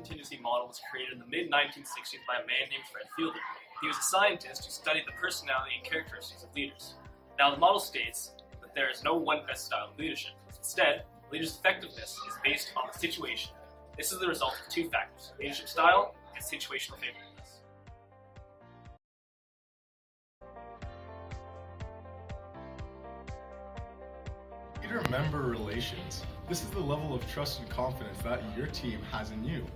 contingency model was created in the mid-1960s by a man named Fred Fielder. He was a scientist who studied the personality and characteristics of leaders. Now, the model states that there is no one best style of leadership. Instead, a leader's effectiveness is based on the situation. This is the result of two factors: leadership style and situational favorableness. Leader-member relations. This is the level of trust and confidence that your team has in you.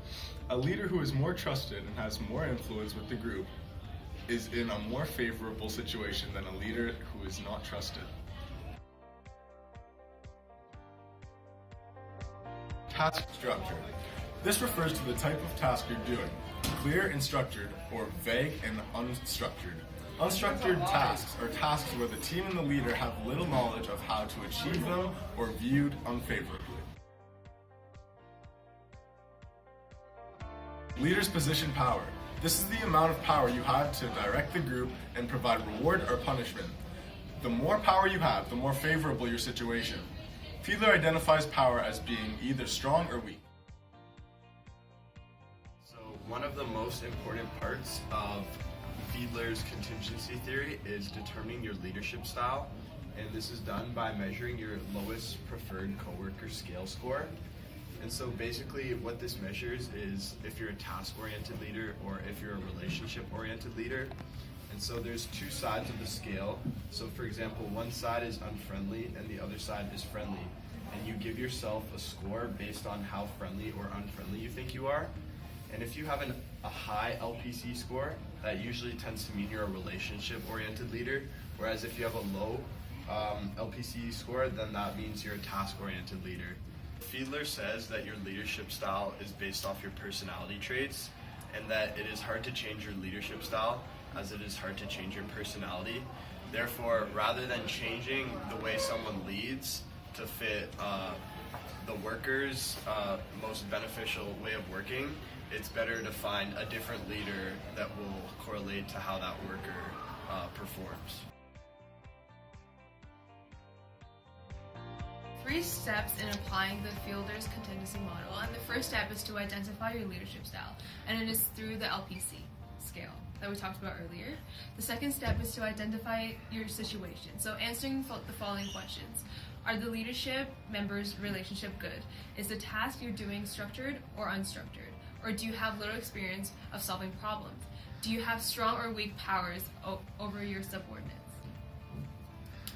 A leader who is more trusted and has more influence with the group is in a more favorable situation than a leader who is not trusted. Task structure. This refers to the type of task you're doing, clear and structured, or vague and unstructured. Unstructured tasks are tasks where the team and the leader have little knowledge of how to achieve them or viewed unfavorably. Leader's position power. This is the amount of power you have to direct the group and provide reward or punishment. The more power you have, the more favorable your situation. Fiedler identifies power as being either strong or weak. So one of the most important parts of Fiedler's contingency theory is determining your leadership style, and this is done by measuring your lowest preferred coworker scale score. And so basically what this measures is if you're a task-oriented leader or if you're a relationship-oriented leader. And so there's two sides of the scale. So for example, one side is unfriendly and the other side is friendly. And you give yourself a score based on how friendly or unfriendly you think you are. And if you have a high LPC score, that usually tends to mean you're a relationship-oriented leader. Whereas if you have a low LPC score, then that means you're a task-oriented leader. Fiedler says that your leadership style is based off your personality traits, and that it is hard to change your leadership style as it is hard to change your personality. Therefore, rather than changing the way someone leads to fit the worker's most beneficial way of working, it's better to find a different leader that will correlate to how that worker performs. 3 steps in applying the Fielder's contingency model, and the first step is to identify your leadership style, and it is through the LPC scale that we talked about earlier. The second step is to identify your situation, so answering the following questions. Are the leadership members' relationship good? Is the task you're doing structured or unstructured? Or do you have little experience of solving problems? Do you have strong or weak powers over your subordinates?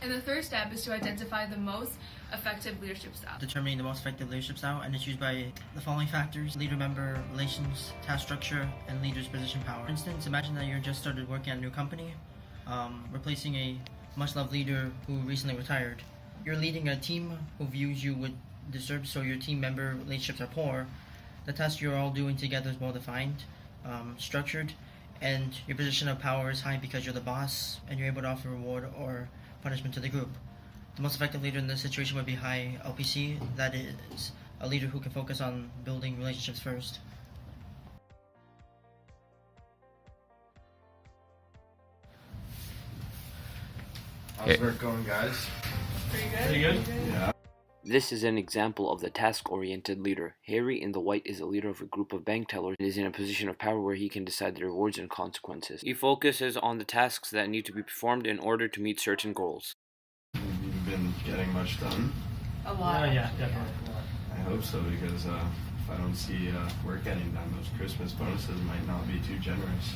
And the third step is to identify the most effective leadership style. Determining the most effective leadership style, and it's used by the following factors: leader-member relations, task structure, and leader's position power. For instance, imagine that you just started working at a new company, replacing a much-loved leader who recently retired. You're leading a team who views you with disturb, so your team member relationships are poor. The task you're all doing together is well-defined, structured, and your position of power is high because you're the boss and you're able to offer reward or punishment to the group. The most effective leader in this situation would be high LPC, that is, a leader who can focus on building relationships first. How's work going, guys? Pretty good. Yeah. This is an example of the task-oriented leader. Harry in the white is a leader of a group of bank tellers and is in a position of power where he can decide the rewards and consequences. He focuses on the tasks that need to be performed in order to meet certain goals. Have you been getting much done? A lot. Yeah, definitely. I hope so, because if I don't see work getting done, those Christmas bonuses might not be too generous.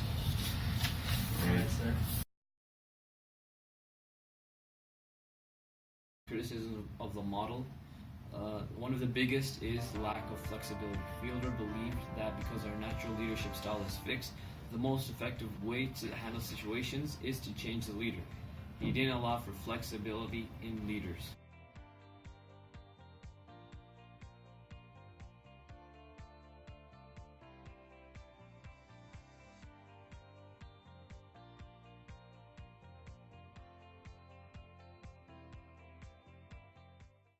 Right. Criticism of the model. One of the biggest is the lack of flexibility. Fielder believed that because our natural leadership style is fixed, the most effective way to handle situations is to change the leader. He didn't allow for flexibility in leaders.